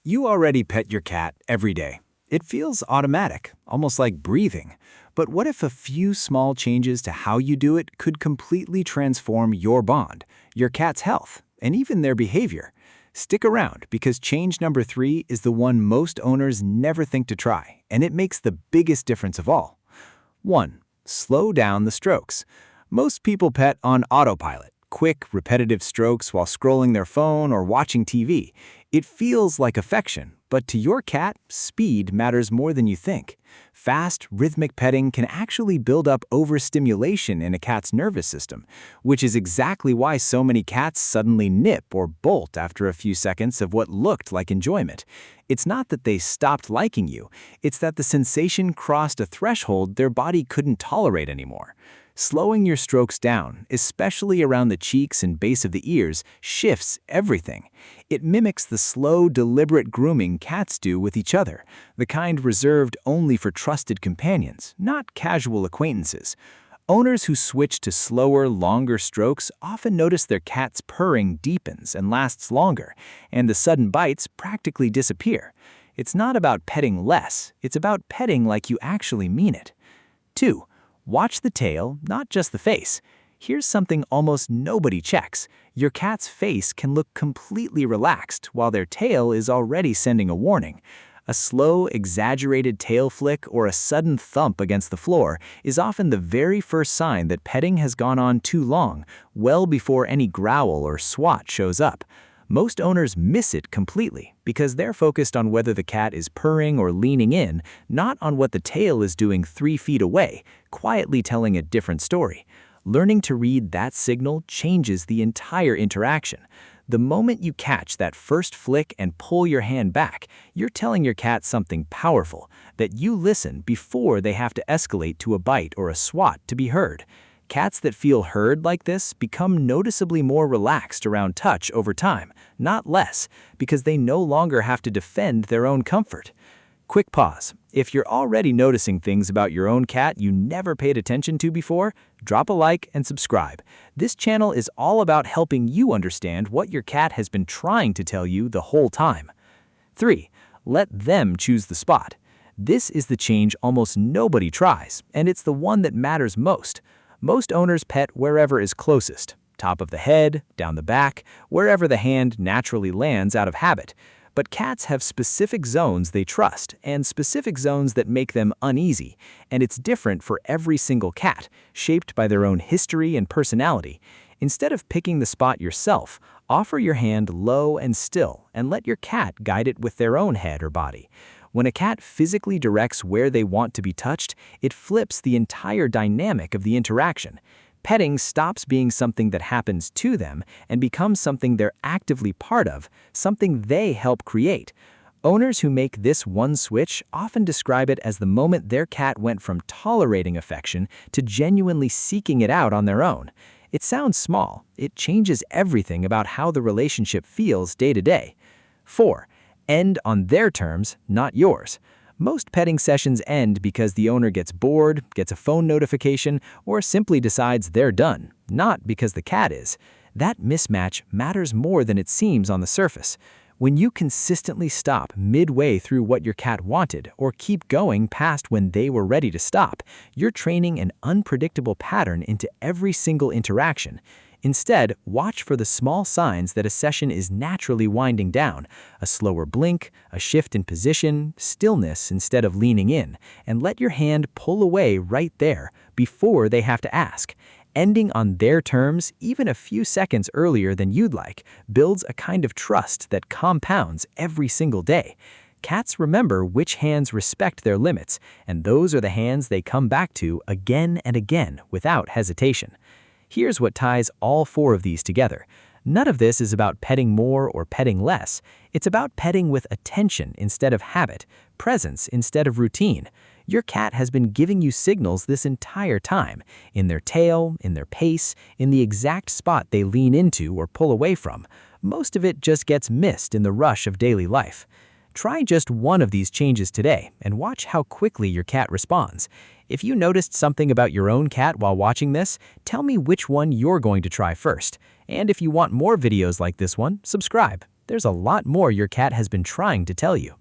You already pet your cat every day. It feels automatic, almost like breathing. But what if a few small changes to how you do it could completely transform your bond, your cat's health, and even their behavior? Stick around because change number 3 is the one most owners never think to try, and it makes the biggest difference of all. 1. Slow down the strokes. Most people pet on autopilot. Quick, repetitive strokes while scrolling their phone or watching TV. It feels like affection, but to your cat, speed matters more than you think. Fast, rhythmic petting can actually build up overstimulation in a cat's nervous system, which is exactly why so many cats suddenly nip or bolt after a few seconds of what looked like enjoyment. It's not that they stopped liking you, it's that the sensation crossed a threshold their body couldn't tolerate anymore. Slowing your strokes down, especially around the cheeks and base of the ears, shifts everything. It mimics the slow, deliberate grooming cats do with each other, the kind reserved only for trusted companions, not casual acquaintances. Owners who switch to slower, longer strokes often notice their cat's purring deepens and lasts longer, and the sudden bites practically disappear. It's not about petting less, it's about petting like you actually mean it. 2. Watch the tail, not just the face. Here's something almost nobody checks. Your cat's face can look completely relaxed while their tail is already sending a warning. A slow, exaggerated tail flick or a sudden thump against the floor is often the very first sign that petting has gone on too long, well before any growl or swat shows up. Most owners miss it completely because they're focused on whether the cat is purring or leaning in, not on what the tail is doing 3 feet away, quietly telling a different story. Learning to read that signal changes the entire interaction. The moment you catch that first flick and pull your hand back, you're telling your cat something powerful, that you listen before they have to escalate to a bite or a swat to be heard. Cats that feel heard like this become noticeably more relaxed around touch over time, not less, because they no longer have to defend their own comfort. Quick pause. If you're already noticing things about your own cat you never paid attention to before, drop a like and subscribe. This channel is all about helping you understand what your cat has been trying to tell you the whole time. 3. Let them choose the spot. This is the change almost nobody tries, and it's the one that matters most. Most owners pet wherever is closest, top of the head, down the back, wherever the hand naturally lands out of habit. But cats have specific zones they trust and specific zones that make them uneasy, and it's different for every single cat, shaped by their own history and personality. Instead of picking the spot yourself, offer your hand low and still and let your cat guide it with their own head or body. When a cat physically directs where they want to be touched, it flips the entire dynamic of the interaction. Petting stops being something that happens to them and becomes something they're actively part of, something they help create. Owners who make this one switch often describe it as the moment their cat went from tolerating affection to genuinely seeking it out on their own. It sounds small. It changes everything about how the relationship feels day to day. 4. End on their terms, not yours. Most petting sessions end because the owner gets bored, gets a phone notification, or simply decides they're done, not because the cat is. That mismatch matters more than it seems on the surface. When you consistently stop midway through what your cat wanted or keep going past when they were ready to stop, you're training an unpredictable pattern into every single interaction. Instead, watch for the small signs that a session is naturally winding down, a slower blink, a shift in position, stillness instead of leaning in, and let your hand pull away right there before they have to ask. Ending on their terms, even a few seconds earlier than you'd like, builds a kind of trust that compounds every single day. Cats remember which hands respect their limits, and those are the hands they come back to again and again without hesitation. Here's what ties all 4 of these together. None of this is about petting more or petting less. It's about petting with attention instead of habit, presence instead of routine. Your cat has been giving you signals this entire time, in their tail, in their pace, in the exact spot they lean into or pull away from. Most of it just gets missed in the rush of daily life. Try just one of these changes today and watch how quickly your cat responds. If you noticed something about your own cat while watching this, tell me which one you're going to try first. And if you want more videos like this one, subscribe. there's a lot more your cat has been trying to tell you.